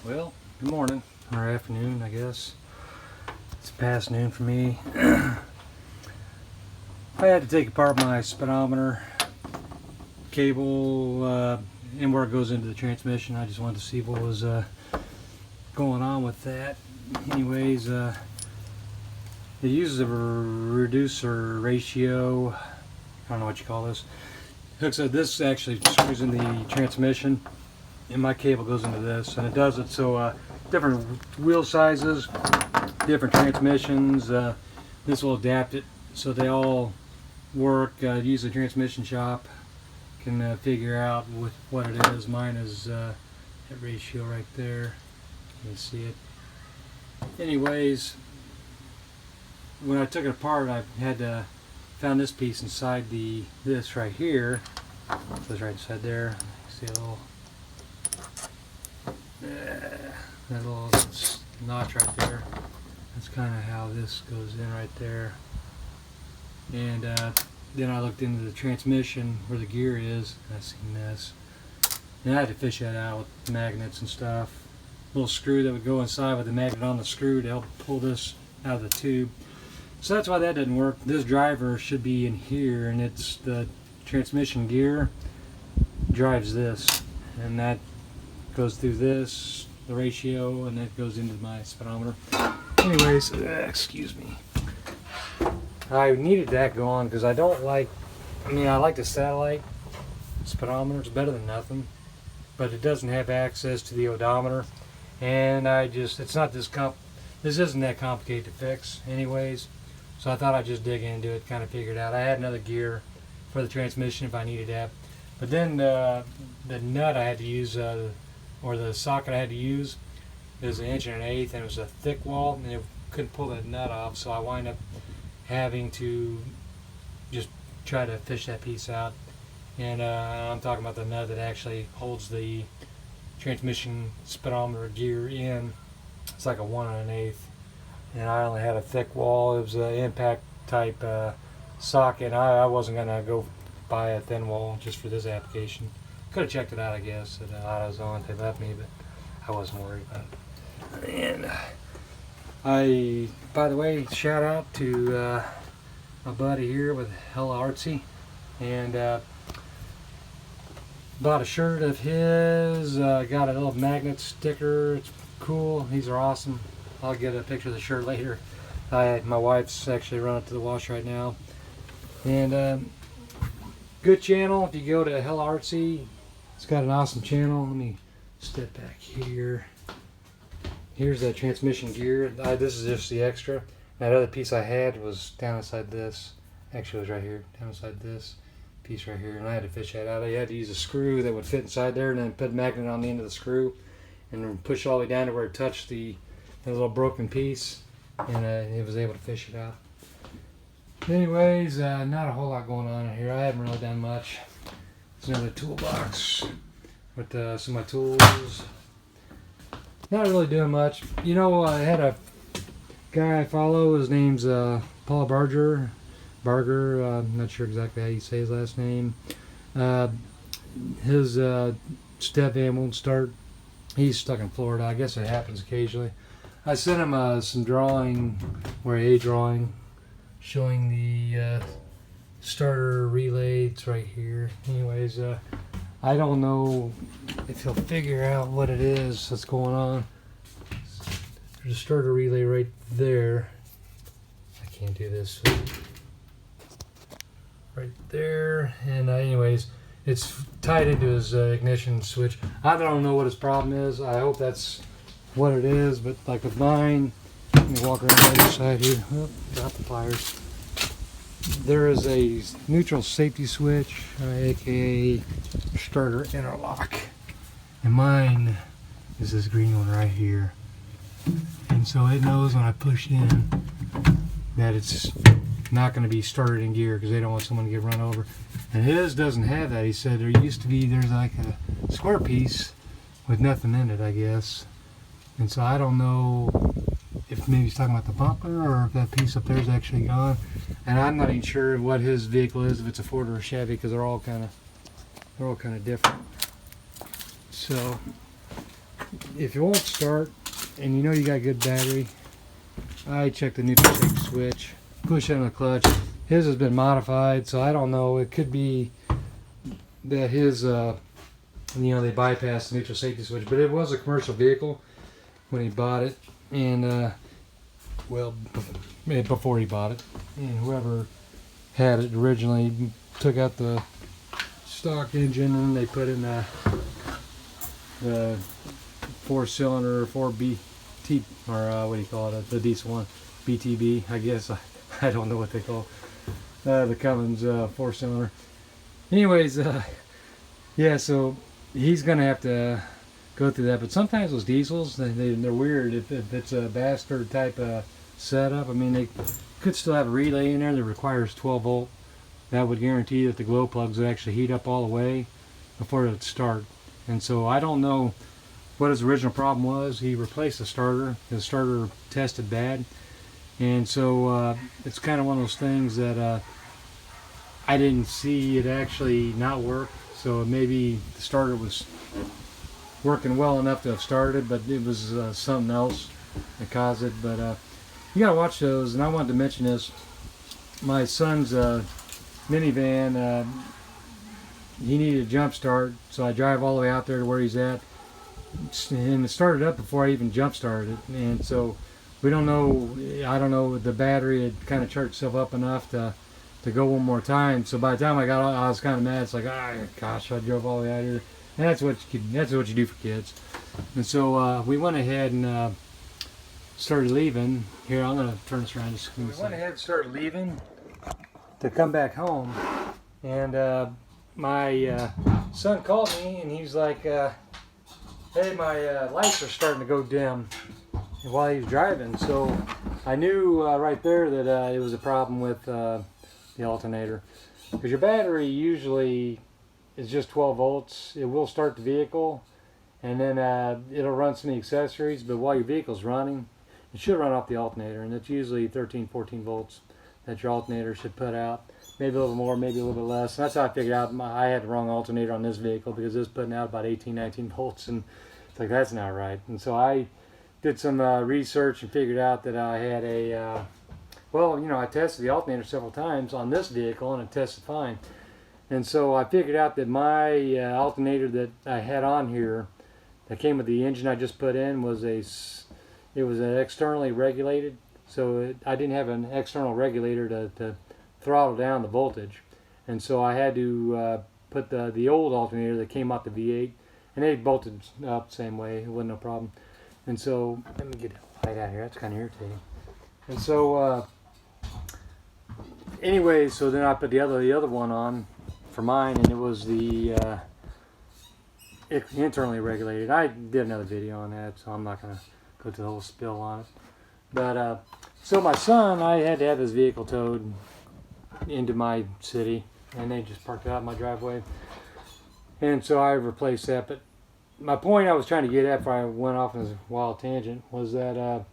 Well, good morning, or afternoon, I guess. It's past noon for me. I had to take apart my speedometer cable and where it goes into the transmission. I just wanted to see what was going on with that. Anyways, it uses a reducer ratio. I don't know what you call this. Hooks up. This actually screws in the transmission, and my cable goes into this, and it does it so different wheel sizes, different transmissions, this will adapt it so they all work. Use the transmission shop can figure out what it is. Mine is that ratio right there, you can see it. Anyways, when I took it apart, I had found this piece inside this right here. It was right inside there. See a little that little notch right there. That's kind of how this goes in right there. And then I looked into the transmission where the gear is, and I seen this. And I had to fish that out with magnets and stuff. Little screw that would go inside with the magnet on the screw to help pull this out of the tube. So that's why that doesn't work. This driver should be in here, and it's the transmission gear drives this, and that goes through this, the ratio, and that goes into my speedometer. Anyways, excuse me. I needed that going because I don't like, I like the satellite speedometer. It's better than nothing, but it doesn't have access to the odometer, and it's not this isn't that complicated to fix anyways. So I thought I'd just dig into it, kind of figure it out. I had another gear for the transmission if I needed that. But then the nut I had to use, or the socket I had to use, is 1 1/8 and it was a thick wall, and it couldn't pull that nut off, so I wind up having to just try to fish that piece out. And I'm talking about the nut that actually holds the transmission speedometer gear in. It's like a 1 1/8, and I only had a thick wall. It was an impact type socket. I wasn't gonna go buy a thin wall just for this application. Could have checked it out, I guess, at AutoZone. They left me, but I wasn't worried about it. And by the way, shout out to my buddy here with Hella Artsy, and bought a shirt of his. Got a little magnet sticker. It's cool. These are awesome. I'll get a picture of the shirt later. My wife's actually running it to the wash right now. And good channel. If you go to Hella Artsy, it's got an awesome channel. Let me step back here. Here's the transmission gear. This is just the extra. That other piece I had was down inside this. Actually, it was right here, down inside this piece right here. And I had to fish that out. I had to use a screw that would fit inside there, and then put a magnet on the end of the screw, and then push all the way down to where it touched the little broken piece, and it was able to fish it out. Anyways, not a whole lot going on in here. I haven't really done much. There's another toolbox with some of my tools. Not really doing much. You know, I had a guy I follow. His name's Paul Barger. I'm not sure exactly how you say his last name. His Stepvan won't start. He's stuck in Florida. I guess it happens occasionally. I sent him some drawing, or a drawing, showing the starter relay. It's right here. Anyways, I don't know if he'll figure out what it is that's going on. There's a starter relay right there. I can't do this. Right there. And anyways, it's tied into his ignition switch. I don't know what his problem is. I hope that's what it is, but like with mine, let me walk around the other side here. Oh, got the pliers. There is a neutral safety switch, aka starter interlock, and mine is this green one right here. And so it knows when I push in that it's not going to be started in gear because they don't want someone to get run over. And his doesn't have that. He said there's like a square piece with nothing in it, I guess. And so I don't know if maybe he's talking about the bumper or if that piece up there is actually gone. And I'm not even sure what his vehicle is, if it's a Ford or a Chevy, because they're all kind of different. So if it won't start and you know you got a good battery, I check the neutral safety switch, push it on the clutch. His has been modified, so I don't know. It could be that his, you know, they bypassed the neutral safety switch, but it was a commercial vehicle when he bought it, and well, before he bought it, and whoever had it originally took out the stock engine and they put in the 4-cylinder 4BT, or what do you call it, the diesel one, BTB, I guess. I don't know what they call the Cummins 4-cylinder. Anyways, yeah, so he's gonna have to go through that. But sometimes those diesels, they're weird. If it's a bastard type of setup, I mean, they could still have a relay in there that requires 12 volt. That would guarantee that the glow plugs would actually heat up all the way before it would start. And so I don't know what his original problem was. He replaced the starter. The starter tested bad. And so it's kind of one of those things that I didn't see it actually not work. So maybe the starter was working well enough to have started, but it was something else that caused it. But you gotta watch those. And I wanted to mention this. My son's minivan, he needed a jump start, so I drive all the way out there to where he's at, and it started up before I even jump started it. And so we don't know, I don't know, the battery had kind of charged itself up enough to go one more time. So by the time I got out, I was kind of mad. It's like, gosh, I drove all the way out here. And that's what you do for kids. And so we went ahead and started leaving. Here, I'm gonna turn this around. We went ahead and started leaving to come back home, and my son called me and he's like, hey, my lights are starting to go dim while he was driving. So I knew right there that it was a problem with the alternator, because your battery usually is just 12 volts. It will start the vehicle, and then it'll run some accessories, but while your vehicle's running, it should run off the alternator, and it's usually 13, 14 volts that your alternator should put out. Maybe a little more, maybe a little bit less. And that's how I figured out I had the wrong alternator on this vehicle, because it was putting out about 18, 19 volts, and it's like, that's not right. And so I did some research and figured out that I had a, well, you know, I tested the alternator several times on this vehicle and it tested fine. And so I figured out that my alternator that I had on here that came with the engine I just put in was it was an externally regulated. So I didn't have an external regulator to throttle down the voltage. And so I had to put the old alternator that came out the V8, and they bolted up the same way. It wasn't no problem. And so, let me get the light out here. That's kind of irritating. And so, anyway, so then I put the other one on for mine, and it was the internally regulated. I did another video on that, so I'm not going to go to the whole spill on it. But so my son, I had to have his vehicle towed into my city, and they just parked it out in my driveway. And so I replaced that. But my point I was trying to get at before I went off on this wild tangent was that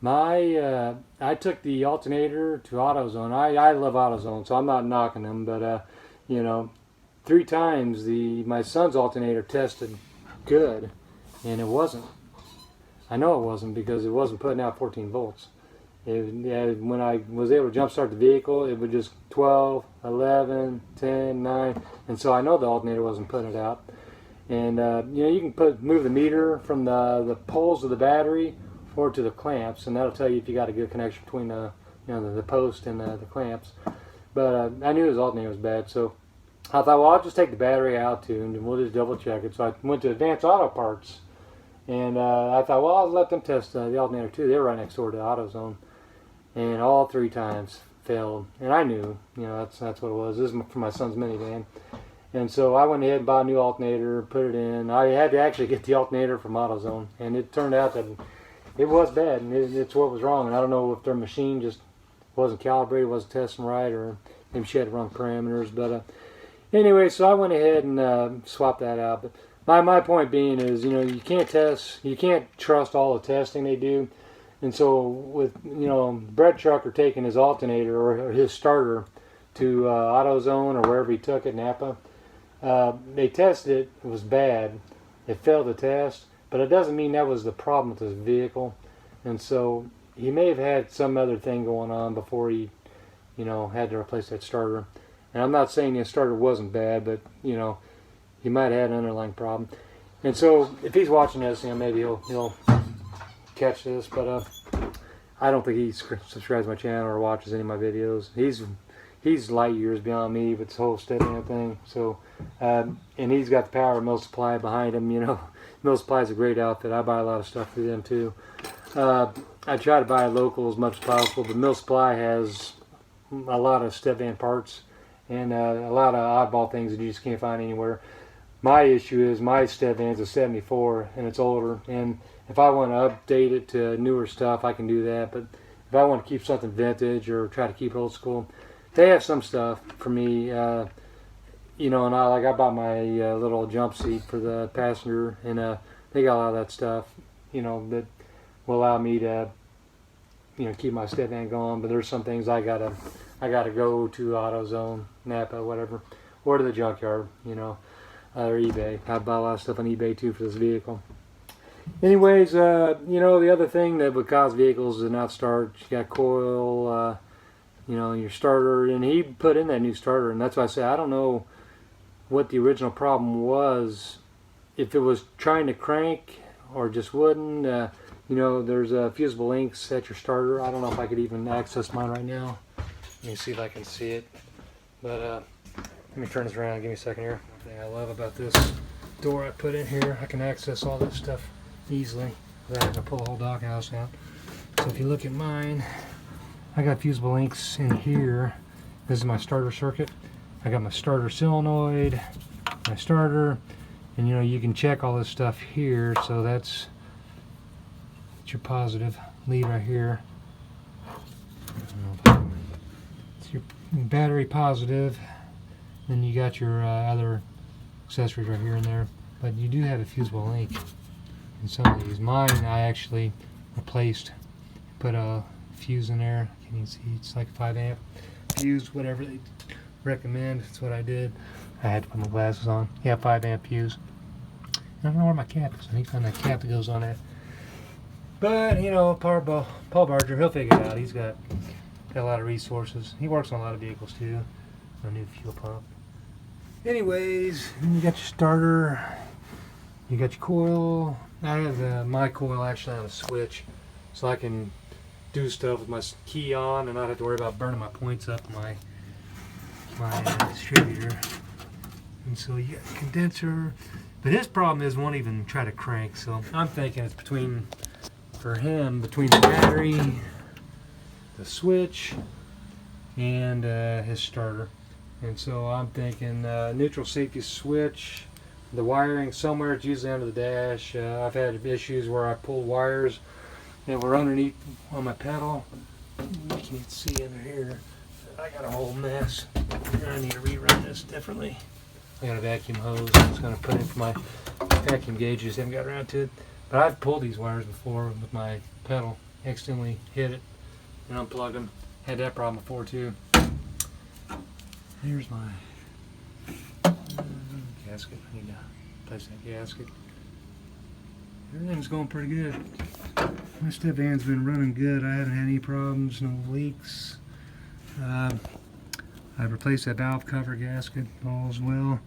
I took the alternator to AutoZone. I love AutoZone, so I'm not knocking them, but you know, 3 times my son's alternator tested good, and it wasn't. I know it wasn't, because it wasn't putting out 14 volts. When I was able to jump start the vehicle, it would just 12, 11, 10, 9, and so I know the alternator wasn't putting it out. And you know, you can move the meter from the poles of the battery or to the clamps, and that'll tell you if you got a good connection between the post and the clamps. But I knew his alternator was bad, so I thought, well, I'll just take the battery out too, and we'll just double check it. So I went to Advanced Auto Parts, and I thought, well, I'll let them test the alternator too. They were right next door to AutoZone, and all 3 times failed. And I knew, you know, that's what it was. This is for my son's minivan. And so I went ahead and bought a new alternator, put it in. I had to actually get the alternator from AutoZone, and it turned out that it was bad, and it's what was wrong. And I don't know if their machine just wasn't calibrated, wasn't testing right, or maybe she had the wrong parameters. But anyway, so I went ahead and swapped that out. But my point being is, you know, you can't trust all the testing they do. And so with, you know, Brett Trucker taking his alternator or his starter to AutoZone or wherever he took it, Napa, they tested it. It was bad. It failed the test. but it doesn't mean that was the problem with his vehicle. And so he may have had some other thing going on before he, you know, had to replace that starter. And I'm not saying the starter wasn't bad, but, you know, he might have had an underlying problem. And so if he's watching this, you know, maybe he'll catch this. But I don't think he subscribes to my channel or watches any of my videos. He's light years beyond me with this whole Stepvan thing. So, and he's got the power of Mill Supply behind him. You know, Mill Supply is a great outfit. I buy a lot of stuff for them too. I try to buy local as much as possible, but Mill Supply has a lot of Stepvan parts and a lot of oddball things that you just can't find anywhere. My issue is my Stepvan's a 74 and it's older, and if I want to update it to newer stuff, I can do that. But if I want to keep something vintage or try to keep it old school, they have some stuff for me. You know, and I bought my little jump seat for the passenger, and they got a lot of that stuff, you know, that will allow me to, you know, keep my Stepvan going. But there's some things I gotta go to AutoZone, Napa, whatever, or to the junkyard, you know, or eBay. I buy a lot of stuff on eBay too for this vehicle. Anyways, you know, the other thing that would cause vehicles to not start, you got coil, you know, your starter, and he put in that new starter, and that's why I say I don't know what the original problem was, if it was trying to crank or just wouldn't. You know, there's fusible links at your starter. I don't know if I could even access mine right now. Let me see if I can see it. But let me turn this around. Give me a second here. One thing I love about this door I put in here, I can access all this stuff easily without having to pull the whole doghouse out. So if you look at mine, I got fusible links in here. This is my starter circuit. I got my starter solenoid, my starter, and you know, you can check all this stuff here. So that's your positive lead right here. It's your battery positive. Then you got your other accessories right here and there. But you do have a fusible link in some of these. Mine I actually replaced, put a fuse in there. Can you see? It's like 5 amp fuse, whatever they recommend. That's what I did. I had to put my glasses on. Yeah, 5 amp fuse. I don't know where my cap is. I need to find that cap that goes on that. But you know, Paul Barger, he'll figure it out. He's got a lot of resources. He works on a lot of vehicles too. A new fuel pump. Anyways, you got your starter. You got your coil. I have my coil actually on a switch, so I can do stuff with my key on and not have to worry about burning my points up my distributor. And so you got a condenser, but his problem is won't even try to crank. So I'm thinking it's between the battery, the switch, and his starter. And so I'm thinking neutral safety switch, the wiring somewhere. It's usually under the dash. I've had issues where I pulled wires that were underneath on my pedal. You can't see under here. I got a whole mess. I need to rerun this differently. I got a vacuum hose I was going to put in for my vacuum gauges. Haven't got around to it. But I've pulled these wires before with my pedal. Accidentally hit it and unplugged them. Had that problem before too. Here's my gasket. I need to place that gasket. Everything's going pretty good. My Stepvan's been running good. I haven't had any problems, no leaks. I've replaced that valve cover gasket, all's well.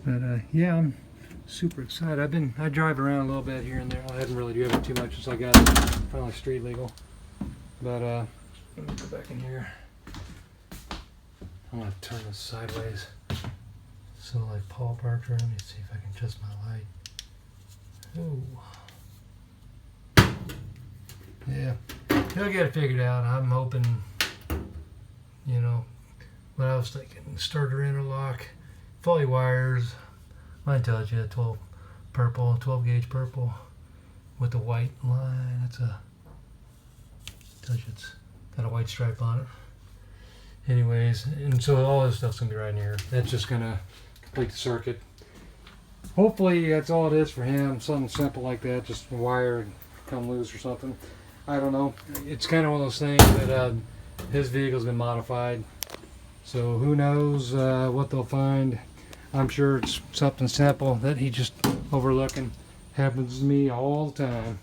But yeah, I'm super excited. I drive around a little bit here and there. I haven't really driven too much since I got it finally street legal. But let me go back in here. I'm gonna turn this sideways. So like Paul Barker, let me see if I can adjust my light. Oh. Yeah, he'll get it figured out. I'm hoping, you know, what I was thinking, starter interlock, fully wires. Mine tells you 12 gauge purple with the white line. That's tells you it's got a white stripe on it. Anyways, and so all this stuff's gonna be right in here. That's just gonna complete the circuit. Hopefully that's all it is for him. Something simple like that, just a wire come loose or something. I don't know. It's kind of one of those things that his vehicle's been modified, so who knows what they'll find. I'm sure it's something simple that he just overlooking. Happens to me all the time.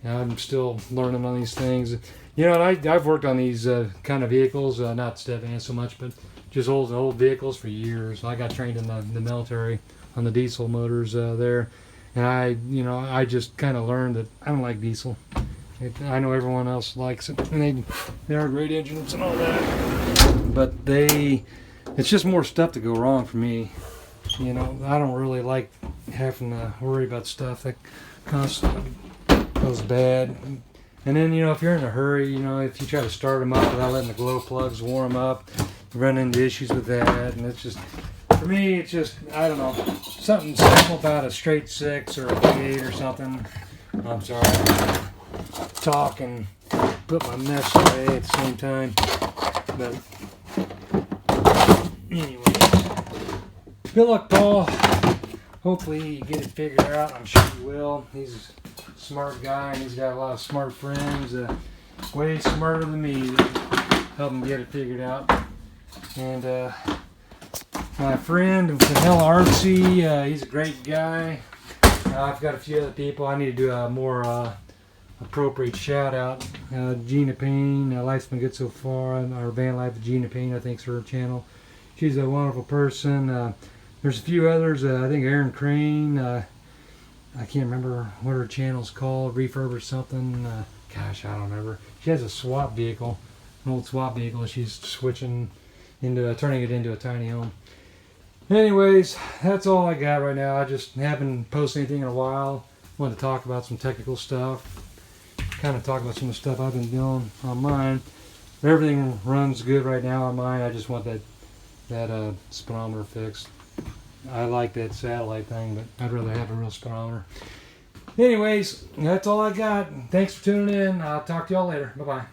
I'm still learning on these things. You know, I've worked on these kind of vehicles, not Stepvan so much, but just old vehicles for years. I got trained in the military on the diesel motors there, and I just kind of learned that I don't like diesel. I know everyone else likes it, and they are great engines and all that, but it's just more stuff to go wrong for me. You know, I don't really like having to worry about stuff that constantly goes bad. And then, you know, if you're in a hurry, you know, if you try to start them up without letting the glow plugs warm up, you run into issues with that. And it's just, for me, it's just, I don't know, something simple about a straight 6 or a V8 or something. I'm sorry, talk and put my mess away at the same time. But anyway, good luck, Paul. Hopefully you get it figured out. I'm sure you will. He's a smart guy, and he's got a lot of smart friends, way smarter than me, that help him get it figured out. And my friend Vanilla Artsy, he's a great guy. I've got a few other people. I need to do a more appropriate shout out. Gina Payne, Life's Been Good So Far, our van life with Gina Payne, I think is her channel. She's a wonderful person. There's a few others. I think Erin Crane. I can't remember what her channel's called. Refurb or something. Gosh, I don't remember. She has a swap vehicle, an old swap vehicle. She's switching into turning it into a tiny home. Anyways, that's all I got right now. I just haven't posted anything in a while. Wanted to talk about some technical stuff. Kind of talk about some of the stuff I've been doing on mine. Everything runs good right now on mine. I just want that speedometer fixed. I like that satellite thing, but I'd rather have a real speedometer. Anyways, that's all I got. Thanks for tuning in. I'll talk to y'all later. Bye-bye.